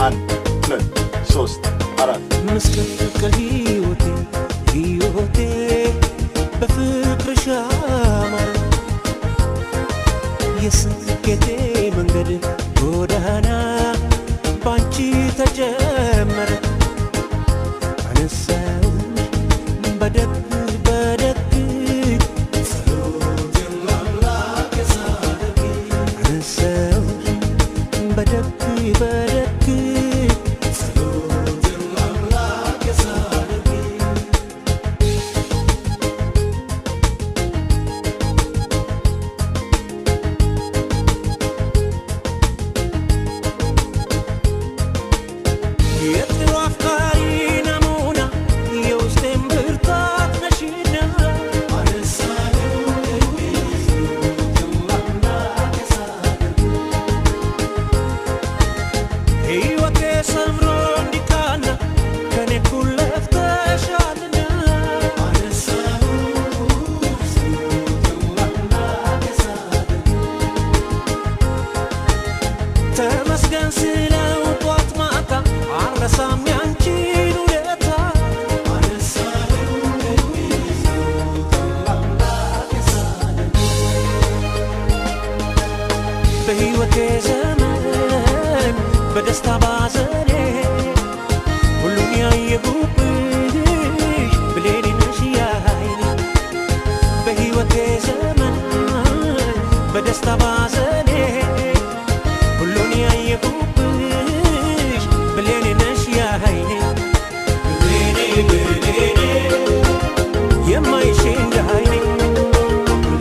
አንድ ሁለት ሶስት አራት ምስቅልቅል ሕይወቴ በፍቅርሽ አማረ የስኬቴ መንገድ ጎዳና ባንቺ ተጀመረ አነሳውሽ በደግ ጸሎቴን ለአምላክ ሳደርግ አነሳውሽ በደግ ጸሎቴን ለአምላክ ሳደርግ የጥሩ አፍቃሪ ናሙና የውስጤን ብርታት ነሽና ሕይወቴ ሰምሮ እንዲቃና ከኔ እኩል ለፍተሻልና ተመስገን ስለው ጧት ማታ አልረሳም ያንቺን ውለታ በሕይወቴ ዘመን በደስታ ባዘኔ ሁሉን ያየሁብሽ ብሌኔ ነሽ ያይኔ በሕይወቴ ዘመን በደስታ ባዘኔ ሁሉን ያየሁብሽ ብሌኔ ነሽ ያይኔ ብሌኔ የማይሽ እንዳይኔ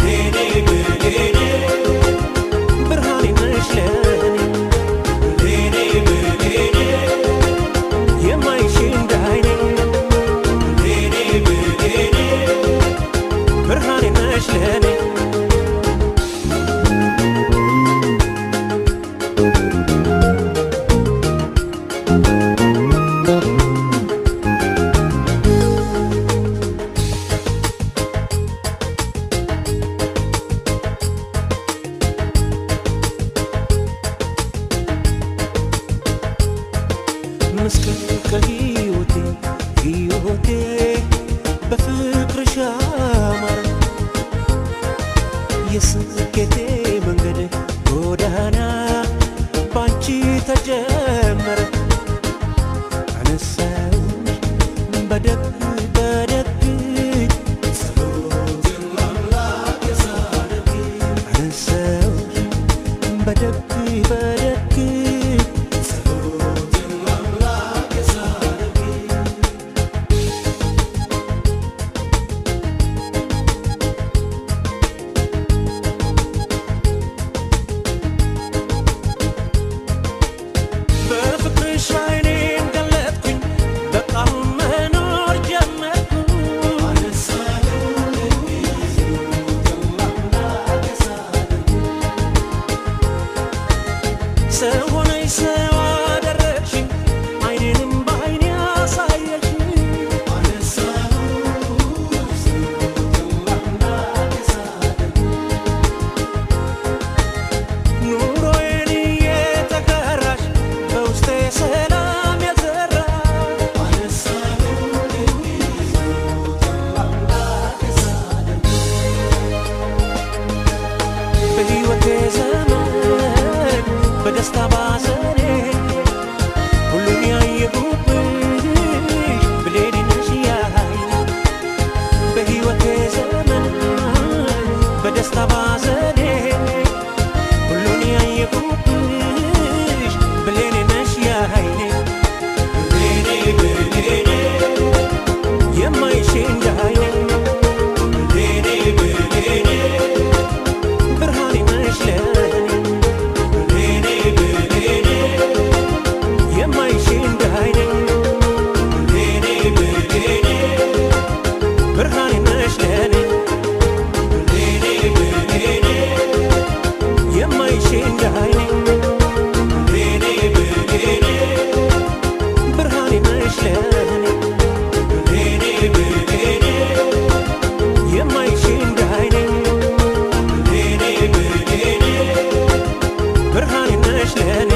ብሌኔ ብርሃኔ ነሽ ለኔ ብሌኔ የማይሽ እንዳይኔ ብሌኔ ብርሃኔ ነሽ ለኔ ምስቅልቅል ሕይወቴ በፍቅርሽ አማረ የስኬቴ መንገድ ጎዳና ባንቺ ተጀመረ አነሳውሽ በደግ ጸሎቴን ለአምላክ ሳደርግ አነሳውሽ በደግ ጸሎቴን ለአምላክ ሳደርግ በፍቅርሽ ዓይኔን ገለጥኩኝ በቃሁን መኖር ጀመርኩ ሰው ሆነሽ ሰው አደረግሽኝ ዓይኔንም በዓይኔ አሳየሽኝ ኑሮዬን እየተጋራሽ በውስጤ ሰላም የዘራ በሕይወቴ ዘመን በደስታ ባዘኔ ሁሉን ያየሁብሽ ብሌኔ ነሽ ያይኔ በሕይወቴ ዘመን በደስታ ባዘኔ ሁሉን ያየሁብሽ ብሌኔ ነሽ ያይኔ ብሌኔ የማይሽ እንዳይኔ ብሌኔ ብርሃኔ ነሽ ለኔ ብሌኔ የማይሽ እንዳይኔ ብሌኔ ብርሃኔ ነሽ ለኔ ብሌኔ የማይሽ እንዳይኔ ብሌኔ ብርሃኔ ነሽ ለኔ ብሌኔ የማይሽ እንዳይኔ ብርሃኔ ነሽ ለኔ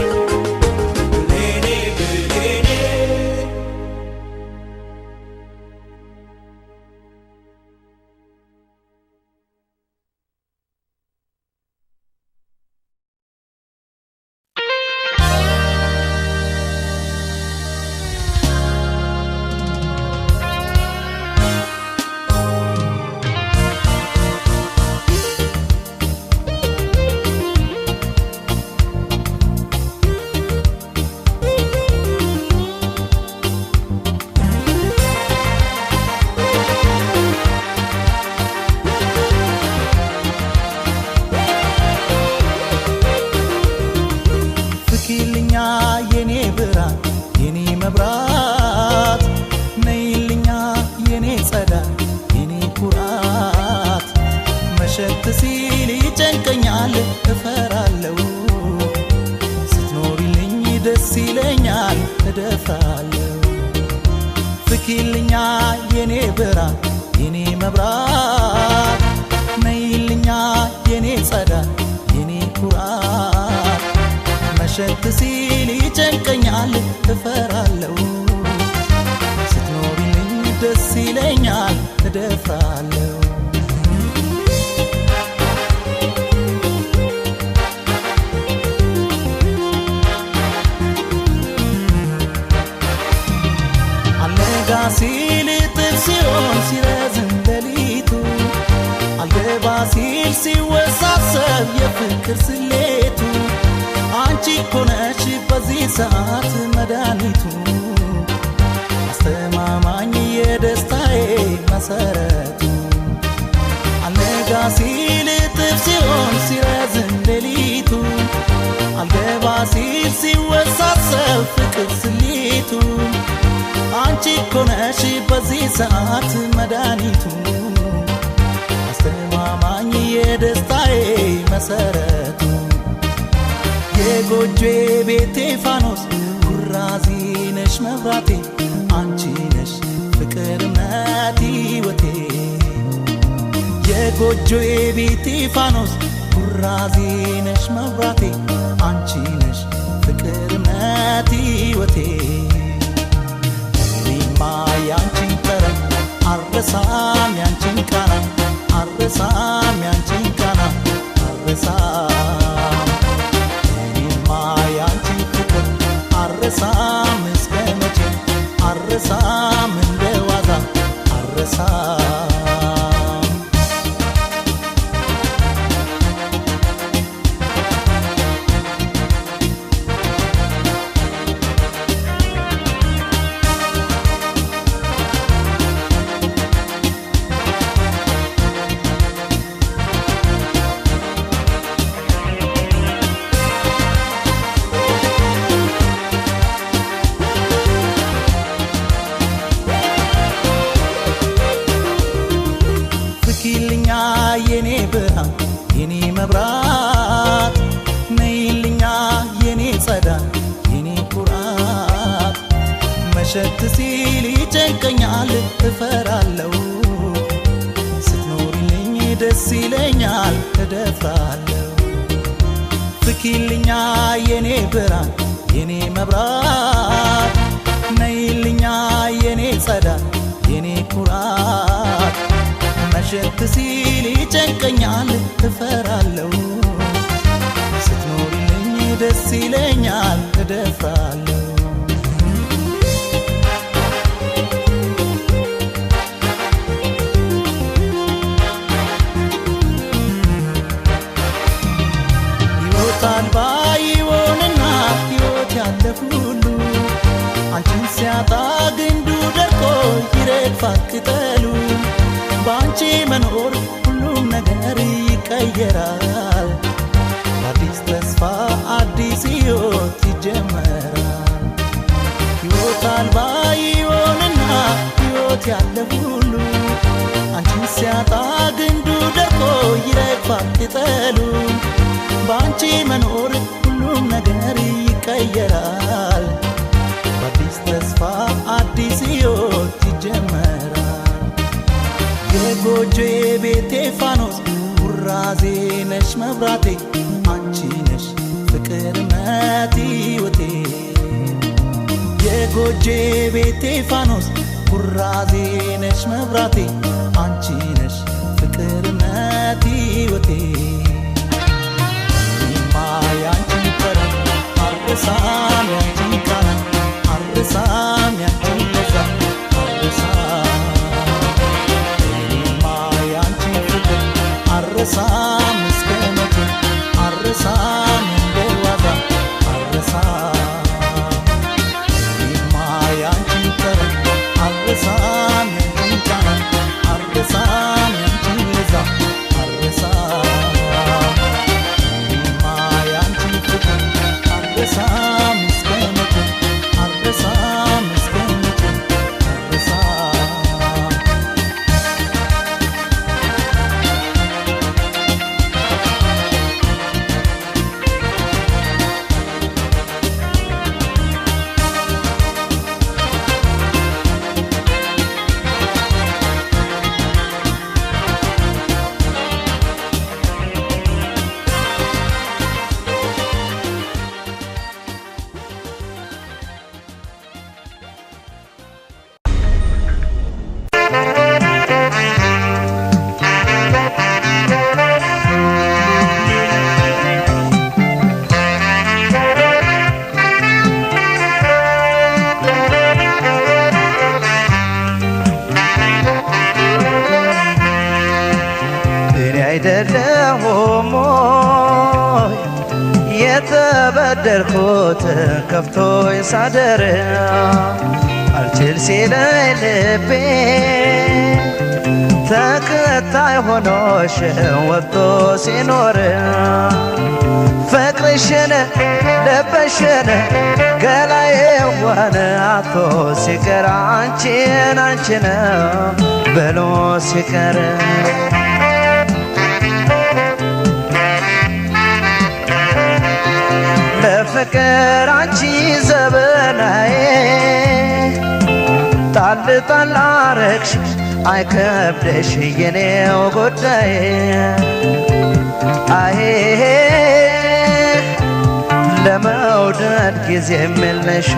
የኔ ብርሃን የኔ መብራት ነይልኛ የኔ ጸዳል የኔ ኩራት መሸት ሲል ይጨንቀኛል እፈራለሁ ስትኖሪልኝ ደስ ይለኛል እደፍራለሁ ፍኪልኛ የኔ ብርሃን የኔ መብራት ነይልኛ የኔ ጸዳል የኔ ኩራት መሸት ሲል ይጨንቀኛል እፈራለሁ ስትኖሪልኝ ደስ ይለኛል እደፍራለሁ አልነጋ ሲል ጥርሲዮን ሲረዝም ሌሊቱ አልገባ ሲል ሲወሳሰብ የፍቅር ስሌቱ አንቺ እኮ ነሽ በዚህ ሰዓት መድኃኒቱ አስተማማኝ የደስታዬ መሰረቱ አልነጋ ሲል ጥርሲዮን ሲረዝም ሌሊቱ አልገባ ሲል ሲወሳሰብ ፍቅር ስሌቱ አንቺ እኮ ነሽ በዚህ ሰዓት መድኃኒቱ አስተማማኝ የደስታዬ መሰረቱ የጎጆ ቤቴ ፋኖስ ኩራዚ ነሽ መብራቴ አንቺ ነሽ ፍቅር እምነት ሕይወቴ የጎጆ ቤቴ ፋኖስ ኩራዚ ነሽ መብራቴ አንቺ ነሽ ፍቅር እምነት ሕይወቴ እኔማ ያንቺን ጠረን አልረሳም ያንቺን ቃና አልረሳም ያንቺን ቃና አልረሳም ያንቺን ፍቅር አልረሳም እስከ መቼ አልረሳም እንደ ዋዛ አልረሳም ፍኪልኛ የኔ ብርሃን የኔ መብራት ነይልኛ የኔ ጸዳል የኔ ኩራት መሸት ሲል ይጨንቀኛል እፈራለሁ ስትኖሪልኝ ደስ ይለኛል እደፍራለሁ ፍኪልኛ የኔ ብርሃን የኔ መብራት ነይልኛ የኔ ጸዳል የኔ ኩራት መሸት ሲል ይጨንቀኛል እፈራለሁ ስትኖሪልኝ ደስ ይለኛል እደፍራለሁ ሕይወት አልባ ይሆንና ሕይወት ያለፍ ሁሉ አንቺን ሲያጣ ግንዱ ደርቆ ይረግፋል ቅጠሉ በአንቺ መኖር ሁሉም ነገር ይቀየራል በአዲስ ተስፋ አዲስ ሕይወት ይጀመራል ሕይወት አልባ ይሆንና ሕይወት ያለፍ ሁሉ አንቺን ሲያጣ ግንዱ ደርቆ ይረግፋል ቅጠሉ በአንቺ መኖር ሁሉም ነገር ይቀየራል በአዲስ ተስፋ አዲስ ሕይወት ይጀመራል የጎጆ ቤቴ ፋኖስ ኩራዜ ነሽ መብራቴ አንቺ ነሽ ፍቅር እምነት ሕይወቴ የጎጆ ቤቴ ፋኖስ ኩራዜ ነሽ መብራቴ አንቺ ነሽ ፍቅር እምነት ሕይወቴ እኔማ ያንቺን ጠረን አልረሳም ያንቺን ቃና አልረሳም ያንቺን ለዛ አልረሳም አልረሳም እስከ መቼ አልረሳም እንደ ዋዛ አልረሳም እኔማ ያንቺን ጠረን አልረሳም ያንቺን ቃና አልረሳም ያንቺን ለዛ አልረሳም እኔማ ያንቺን ፍቅር አልረሳም እስከ መቼ የተበደርኩት ከፍቶኝ ሳደር አልችል ሲለኝ ልቤ ተከታይ ሆኖሽ ወጥቶ ሲኖር ፍቅርሽን ልብሽን ገላዬ ዋን አቶ ሲቀር አንቺን አንቺን ብሎ ሲቀር ለፍቅር አንቺ ዘበናዬ ጣል ጣል አረግሽ አይከብደሽ የኔው ጉዳይ አሄ ለመውደድ ጊዜ የለሽ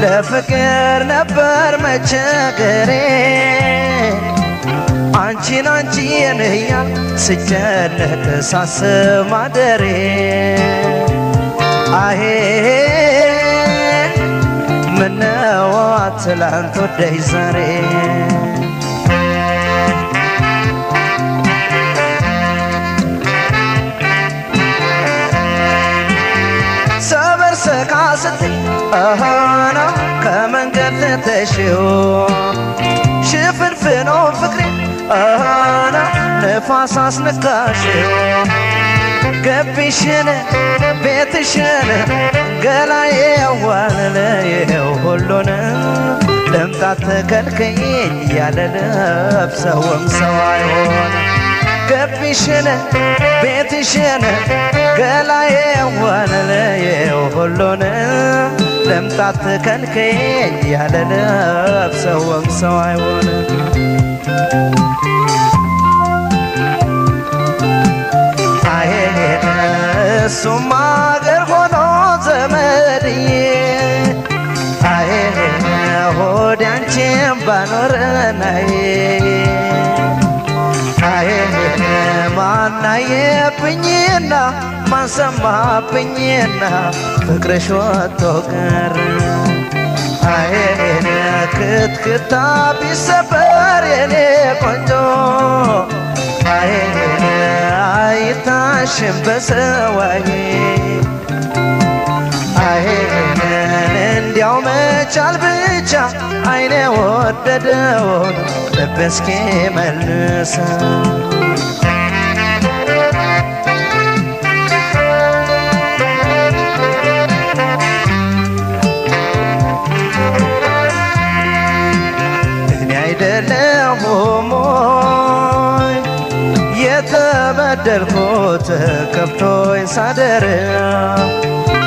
ለፍቅር ነበር መቸገሬ አንቺን አንቺን እያል ስጨነቅ ሳስብ ማደሬ አሄ ምነው ትላንት ወደይ ዛሬ ሰበር ሰካ ስትይ አሃና ከመንገድ ተሽው ሽፍንፍኖ ፍቅሬ አሃና ነፋስ አስነካሽው ገቢሽን ቤትሽን ገላዬ ዋለለየው ሁሉን ለምጣት ተከልከኝ ያለ ለብሰውም ሰው አይሆን ገቢሽን ቤትሽን ገላዬ ዋለለየው ሁሉን ለምጣት ተከልከኝ ያለ ለብሰውም ሰው አይሆን እሱም አገር ሆኖ ዘመድዬ አይ ሆዴ አንቺን ባኖረናዬ አይ ማናየብኝና ማንሰማብኝና ፍቅርሽ ወጥቶ ቀረ አይ ክትክታ ቢሰበር የኔ ቆንጆ አይ አይታሽም በሰዋዬ አይ እንዲያው መቻል ብቻ አይኔ ወደደውን ልብ እስኪ መልሰው እኔ አይደለሁም የተበደልኩት ከፍቶኝ ሳደር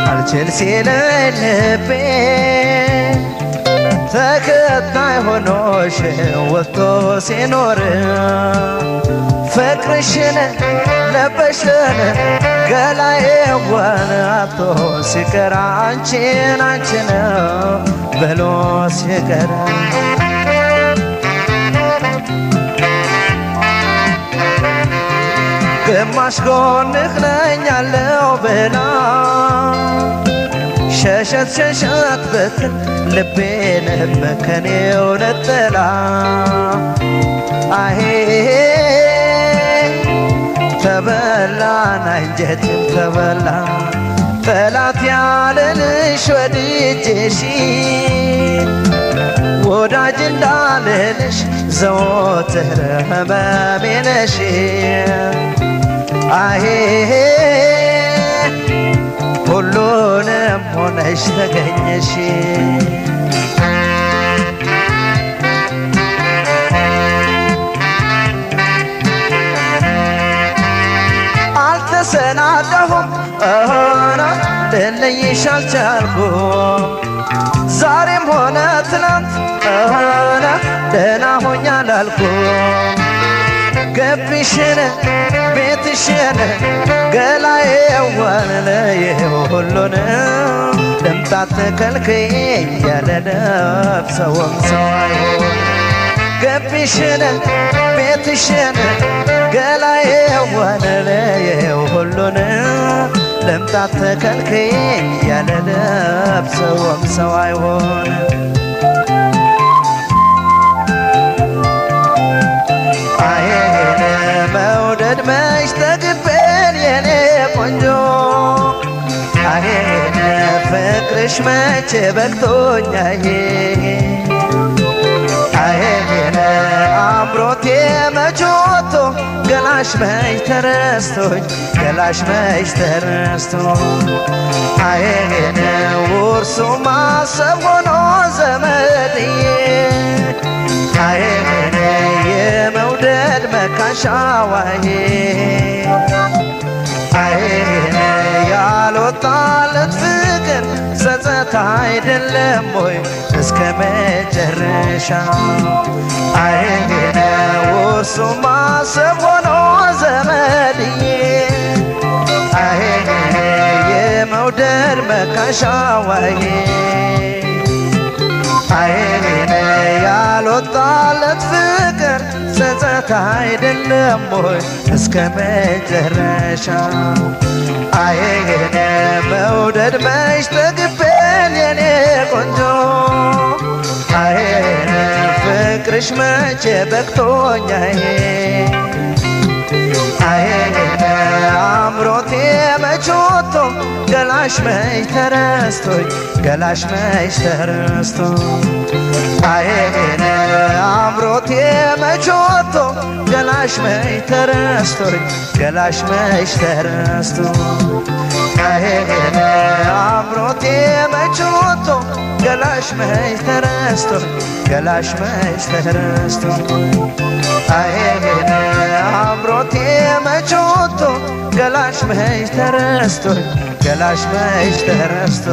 አልችል ሲለኝ ልቤ ተከታይ ሆኖሽ ወጥቶ ሲኖር ፍቅርሽን ለበሽን ገላዬ ዋናቶ ሲቀር አንቺን አንቺን ብሎ ሲቀር ግማሽ ጎንህ ነኝ ያለው ብላ ሸሸት ሸሸት ብትል ልቤንም ከኔው ነጥላ አሄ ተበላን አንጀቴም ተበላ ጠላት ያለልሽ ወድጄሽ ወዳጅ እንዳልልሽ ዘወትር ህመሜ ነሽ አሄ ሁሉንም ሆነሽ ተገኘሽ አልተሰናዳሁም ልለይሽ አልቻልኩም ዛሬም ሆነ ትናንት ደህና ሆኛል አልኩም ገቢሽን ቤትሽን ገላዬ ዋለለየው ሁሉን ልምጣት ተከልከኝ ያለ ለብሰውም ሰው አይሆን ገቢሽን ቤትሽን ገላዬ ዋለለየው ሁሉን ልምጣት ተከልከኝ ያለ ለብሰውም ሰው አይሆን መውደድ መች ተግቤን የኔ ቆንጆ አሄ ፍቅርሽ መቼ በቅቶኛዬ አይኔ አምሮቴ መች ወጥቶ ገላሽ መች ተረስቶኝ ገላሽ መች ተረስቶ አይኔ ውርሱ ማሰብ ሆኖ ዘመድዬ አይኔ የመውደድ መካሻዋዬ አይኔ ያልወጣለት ፍቅር ጸጸት አይደለም ወይ እስከ መጨረሻ አይኔ ውርሱ ማሰብ ሆኖ ዘመድዬ አይኔ የመውደድ መካሻዋዬ አይኔ ያልወጣለት ፍቅር ጸጸት አይደለም ወይ እስከ መጨረሻ አይኔ መውደድ መች ጠግቤን የኔ ቆንጆ አይኔ ፍቅርሽ መቼ በቅቶኛዬ አይኔ አምሮቴ መች ወጥቶ ገላሽ መች ተረስቶኝ ገላሽ መች ተረስቶ አይኔ አምሮቴ መች ወጥቶ ገላሽ መች ተረስቶኝ ገላሽ መች ተረስቶ አይኔ አምሮቴ መች ወጥቶ ገላሽ መች ተረስቶኝ ገላሽ መች ተረስቶ አይኔ አምሮቴ መች ወጥቶ ገላሽ መች ተረስቶኝ ገላሽ መች ተረስቶ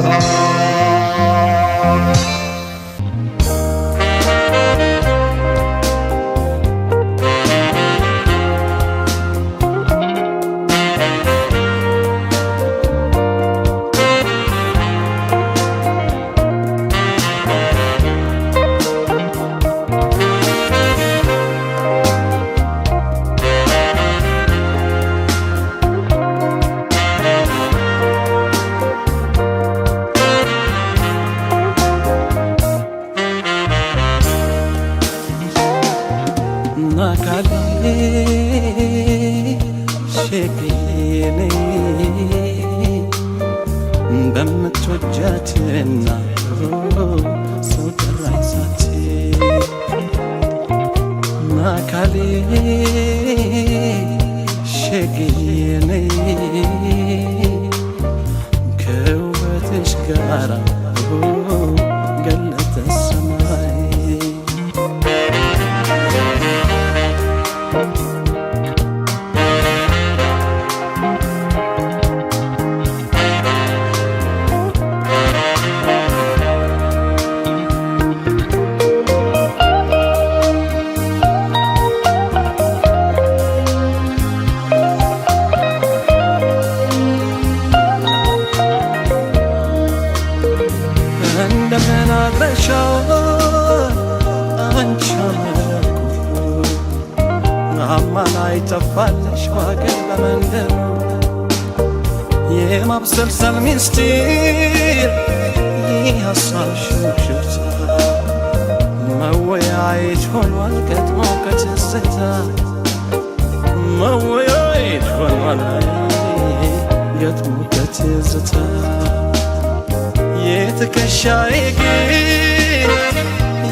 በምትወጃትና ሰው ጠራኝ ሳት ናካሌ ሸግየኔ ከውበትሽ ጋራ ገለተ ሰማይ ጠፋለሽ ዋገን በመንደሩ የማብሰልሰል ሚስጢር የሐሳብ ሽብሽብታ መወያየት ሆኗል ገጥሞ ከትዝታ መወያየት ሆኗል ገጥሞ ከትዝታ የትከሻዬ ግን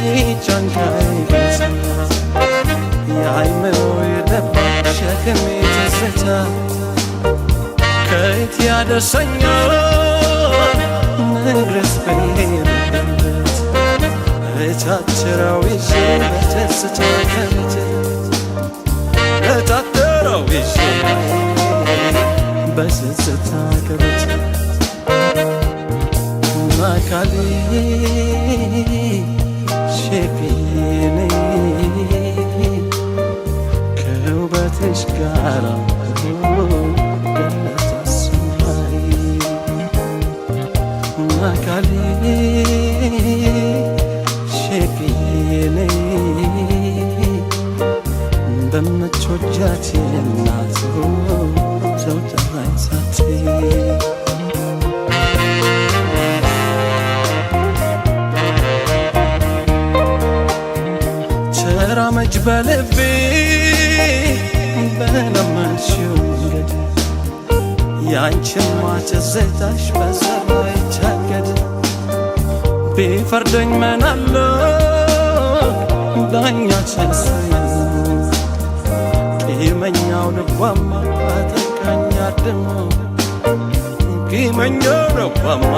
የጫንቃዬ ገጽታ የአይምሮ የለባ ሸክም ትዝታ ከየት ያደርሰኛል መድረስ በሌለበት እታትረው ይዤ በትዝታ ከቤት እታትረው ይዤ በትዝታ ከቤት ናካሌ ሸክየኔ ከውበትሽ ጋራ ገለተ ሰማይ ናካሌ ሸክየኔ በምትወጃት እናት ሰው ጠራኝ ሳትይ ተራመጅ በልቤ በለመንሽው መንገድ ያንቺማ ትዝታሽ በሰማይች ቢፈርደኝ ምናለ ዳኛ ቸሰኝ ቂመኛው ልቧማ አጠቃኝ አድሞ ቂመኛው ልቧማ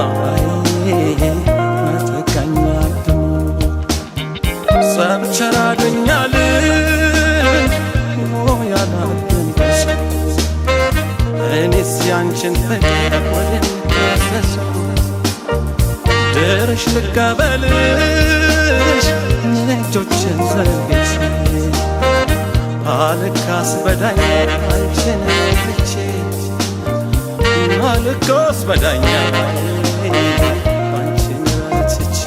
አጠቃኝ አድሞ ሰብቸራ አገኛል ያላደንቀሽ እኔስ ያንቺን ፍቅር ወደንተሰሰው ድርሽ ልቀበልሽ እጆችን ዘርግቼ አልካስ በዳኛ አንቺን ትቼ አልካስ በዳኛ አንቺን ትቼ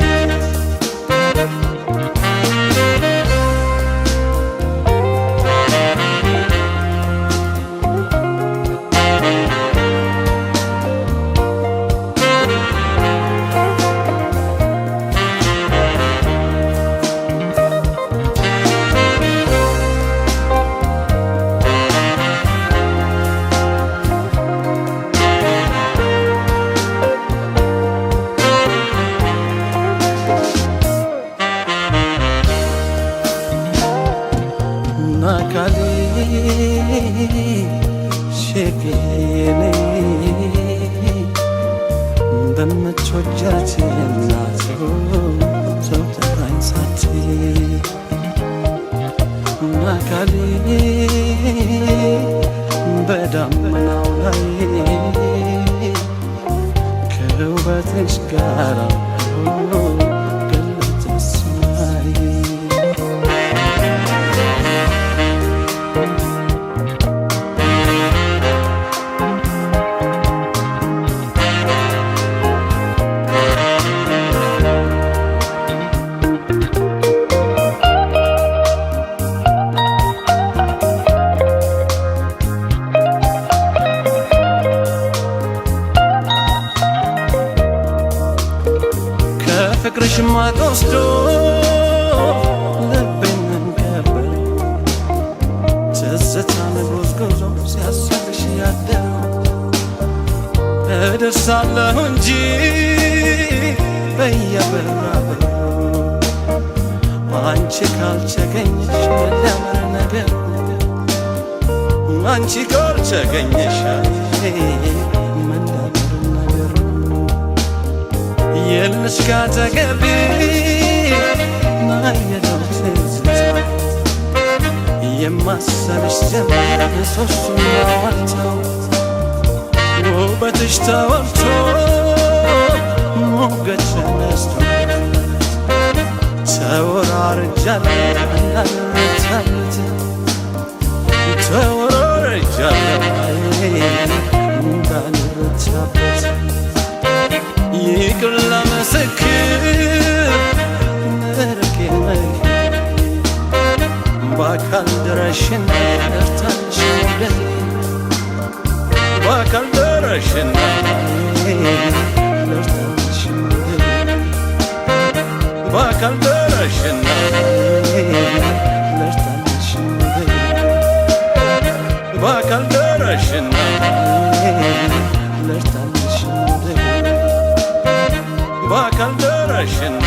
ናካሊ ሸጌኔ እንደምትወጃት እናት ሰው ጠራኝ ሳትይ ናካሊ በዳመናው ላይ ከውበትሽ ጋር ገለጠ ሰማይ ፍቅርሽ ማጥ ወስዶ ልቤን መንገበል ትዝታን ጎዝጉዞ ሲያስብሽ ያደረው እደርሳለሁ እንጂ በየበራበሩ አንቺ ካልቸገኘሽ ለምን ነገር አንቺ ካልቸገኘሽ የልሽ ካጠገቤ ናየለው ትዝታ የማሰብሽ ጀመር ሶስቱን ያዋልተው ውበትሽ ተወልቶ ሞገድ ተነስቶ ተወራርጃለሁ እንዳልረታበት ተወራርጃለሁ እንዳልረታበት ይቅር ለመሰክር መርቄ በአካል ድረሽና እርታንሽ ወደኔ በአካል ድረሽና እርታንሽ ወደኔ በአካል ድረሽና እርታንሽ ወደኔ በአካል ድረሽና እርታንሽ ወደኔ በአካል ድረሽና